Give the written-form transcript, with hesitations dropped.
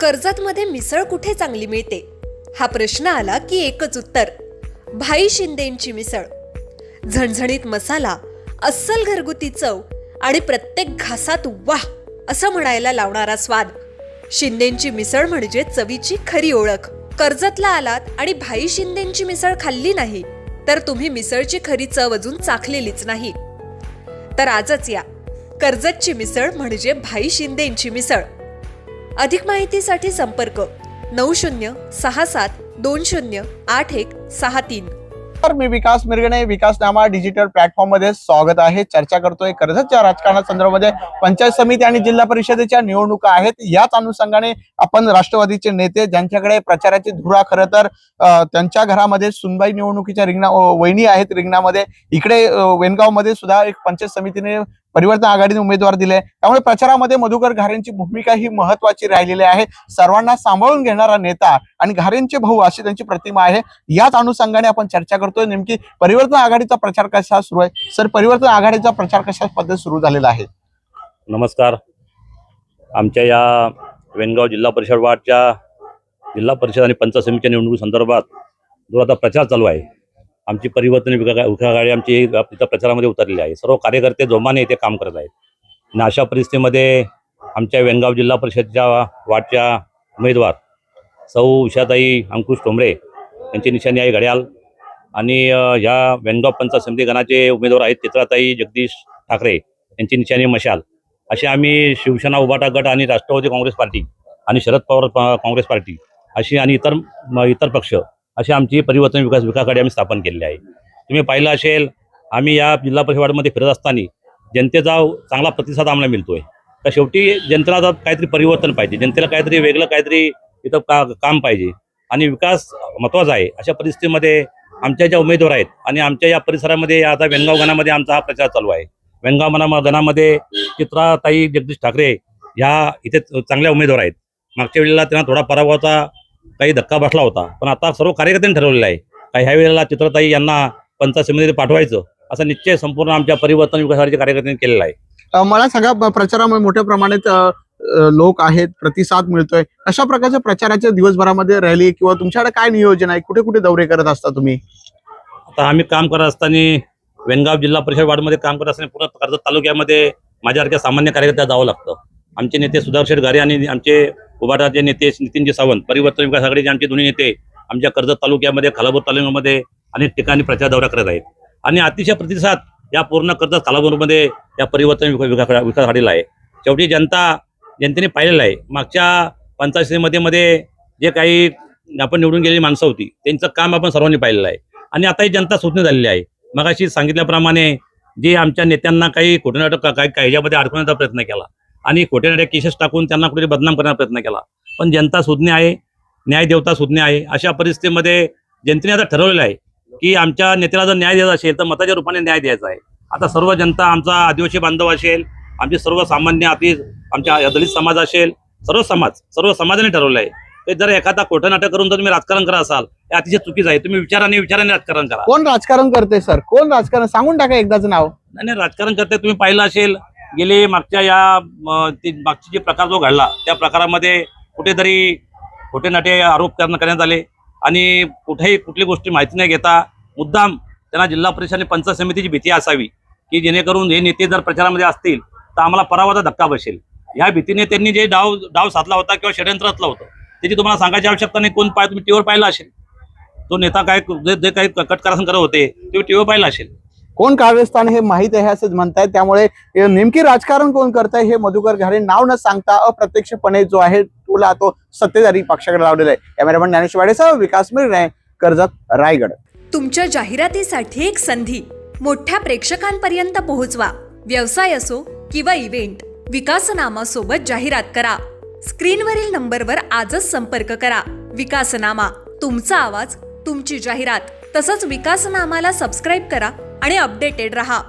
कर्जतमध्ये मिसळ कुठे चांगली मिळते हा प्रश्न आला की एकच उत्तर, भाई शिंदेंची मिसळ. झणझणीत मसाला, अस्सल घरगुती चव आणि प्रत्येक घासात वाह असं म्हणायला लावणारा स्वाद. शिंदेंची मिसळ म्हणजे चवीची खरी ओळख. कर्जतला आलात आणि भाई शिंदेंची मिसळ खाल्ली नाही तर तुम्ही मिसळची खरी चव अजून चाखलेलीच नाही. तर आजच या, कर्जतची मिसळ म्हणजे भाई शिंदेंची मिसळ. अधिक माहितीसाठी संपर्क 9067208163. तर मी विकास मिरगणे, विकासनामा डिजिटल प्लॅटफॉर्म मध्ये स्वागत आहे. चर्चा करतोय कर्जतच्या राजकारणासंदर्भामध्ये. पंचायत समिती आणि जिल्हा परिषदेच्या निवडणुका आहेत. याच अनुषंगाने आपण राष्ट्रवादीचे नेते ज्यांच्याकडे प्रचाराची धुरा खरं तर त्यांच्या घरामध्ये सुनबाई निवडणुकीच्या वहिनी आहेत रिंगणामध्ये. इकडे वेनगाव मध्ये सुद्धा एक पंचायत समितीने परिवर्तन आघाडीने उमेदवार दिले. त्यामुळे प्रचारामध्ये मधुकर घारेंची भूमिका ही महत्वाची राहिलेली आहे. सर्वांना सांभाळून घेणारा नेता आणि घारेंचे भाऊ अशी त्यांची प्रतिमा आहे. याच अनुषंगाने आपण चर्चा करतोय. नेमकी परिवर्तन आघाडीचा प्रचार कसा सुरू आहे? सर, परिवर्तन आघाडीचा प्रचार कशा पद्धत सुरू झालेला आहे? नमस्कार. आमच्या या वेनगाव जिल्हा परिषद वार्डच्या जिल्हा परिषद आणि पंचायत समितीच्या निवडणुकी संदर्भात जो आता प्रचार चालू आहे, आमची परिवर्तन विकास आघाडी आमची इथं प्रचारामध्ये उतरलेली आहे. सर्व कार्यकर्ते जोमाने इथे काम करत आहेत. आणि अशा परिस्थितीमध्ये आमच्या वेनगाव जिल्हा परिषदच्या वार्डच्या उमेदवार सौ उषाताई अंकुश टोंबरे यांची निशाणी आहे घड्याळ. आणि ह्या वेनगाव पंचायत समिती गणाचे उमेदवार आहेत चित्राताई जगदीश ठाकरे यांची निशाणी मशाल. असे आम्ही शिवसेना उभाटा गट आणि राष्ट्रवादी काँग्रेस पार्टी आणि शरद पवार काँग्रेस पार्टी अशी आणि इतर पक्ष अशी आमची परिवर्तन विकास आघाडी आम्ही स्थापन केलेली आहे. तुम्ही पाहिलं असेल, आम्ही या जिल्हा परिषद वार्डमध्ये फिरत असताना जनतेचा चांगला प्रतिसाद आम्हाला मिळतोय. तर शेवटी जनतेला काहीतरी परिवर्तन पाहिजे, जनतेला काहीतरी वेगळं काहीतरी इथं काम पाहिजे आणि विकास महत्त्वाचा आहे. अशा परिस्थितीमध्ये आमच्या ज्या उमेदवार आहेत आणि आमच्या या परिसरामध्ये आता वेनगाव गणामध्ये आमचा हा प्रचार चालू आहे. वेनगाव गणामध्ये चित्राताई जगदीश ठाकरे ह्या इथे चांगल्या उमेदवार आहेत. मागच्या वेळेला त्यांना थोडा पराभवाचा काही धक्का बसला होता, पण आता सर्व कार्यकर्त्यांनी ठरवलेलं आहे का ह्या वेळेला चित्रताई यांना पंचायत समितीमध्ये पाठवायचं असा निश्चय संपूर्ण आमच्या परिवर्तन विकास आघाडीच्या कार्यकर्त्यांनी केलेला आहे. मला सगळ्या प्रचारामध्ये मोठ्या प्रमाणात लोक आहेत, प्रतिसाद मिळतोय. अशा प्रकारच्या प्रचाराच्या दिवसभरामध्ये रॅली किंवा तुमच्याकडे काय नियोजन आहे? कुठे कुठे दौरे करत असता तुम्ही? आता आम्ही काम करत असताना वेनगाव जिल्हा परिषद वार्डमध्ये काम करत असताना पूर्ण कर्जत तालुक्यामध्ये माझ्यासारख्या सामान्य कार्यकर्त्याला जावं लागतं. आमचे नेते सुधाकर घारे आणि आमचे उभाटाचे नेते नितीनजी सावंत, परिवर्तन विकास आघाडीचे आमचे दोन्ही नेते आमच्या कर्जत तालुक्यामध्ये, खालापूर तालुक्यामध्ये अनेक ठिकाणी प्रचार दौरा करत आहेत. आणि अतिशय प्रतिसाद या पूर्ण कर्जत खालापूरमध्ये या परिवर्तन विकास आघाडीला आहे. शेवटी जनतेने पाहिलेलं आहे. मागच्या पंचायत समितीमध्ये जे काही आपण निवडून गेलेली माणसं होती त्यांचं काम आपण सर्वांनी पाहिलेलं आहे. आणि आता ही जनता सूचना झालेली आहे. मगाशी सांगितल्याप्रमाणे जे आमच्या नेत्यांना काही खोटे नाटक काही ह्याच्यामध्ये अडकवण्याचा प्रयत्न केला आणि खोटे नाटक केसेस टाकून त्यांना कुठे बदनाम करण्याचा प्रयत्न केला, पण जनता सुज्ञ आहे, न्याय देवता सुज्ञ आहे. अशा परिस्थितीमध्ये जनतेने आता ठरवलेलं आहे की आमच्या नेत्याला जर न्याय द्यायचा असेल तर मताच्या रूपाने न्याय द्यायचा आहे. आता सर्व जनता, आमचा आदिवासी बांधव असेल, आमचे सर्व सामान्य आमच्या दलित समाज असेल, सर्व समाजाने ठरवलं आहे की जर एखादा खोटं नाटक करून जर तुम्ही राजकारण करत असाल हे अतिशय चुकीचं आहे. तुम्ही विचाराने राजकारण करा. कोण राजकारण करते सर? कोण राजकारण सांगून टाका एकदाच नाव. नाही, राजकारण करते. तुम्ही पाहिलं असेल गेले मागच्या मागची जे प्रकार जो घडला त्या प्रकारामध्ये कुठेतरी खोटे नाटे आरोप करण्यात आले आणि कुठली गोष्टी माहिती न घेता मुद्दाम त्यांना जिल्हा परिषद आणि पंचायत समितीची भीती असावी की जेणेकरून हे नेते जर प्रचारामध्ये असतील तर आम्हाला पराभवाचा धक्का बसेल. ह्या भीतीने त्यांनी जे डाव साधला होता किंवा षडयंत्र रचलं होतं त्याची तुम्हाला सांगायची आवश्यकता नाही. तुम्ही टीव्हीवर पाहिलं असेल, तो नेता काय जे काही कटकारस्थान करत होते ते टीव्हीवर पाहिलं असेल. कोण कारस्थान हे माहित आहे असंच म्हणतायत. त्यामुळे नेमकी राजकारण कोण करताय हे मधुकर घारे नाव न सांगता अप्रत्यक्षपणे जो आहे तो सत्तेधारी पक्षाकडे लावलेला आहे. कॅमेरामॅन ज्ञानेश वाडेसह विकास मिरगणे, कर्जत, रायगड. तुमच्या जाहिरातीसाठी एक संधी मोठ्या प्रेक्षकांपर्यंत पोहोचवा. व्यवसाय असो किंवा इव्हेंट, विकासनामा सोबत जाहिरात करा. स्क्रीनवरील नंबरवर आजच संपर्क करा. विकासनामा, तुमचा आवाज, तुमची जाहिरात. तसंच विकासनामाला सबस्क्राईब करा आणि अपडेटेड रहा.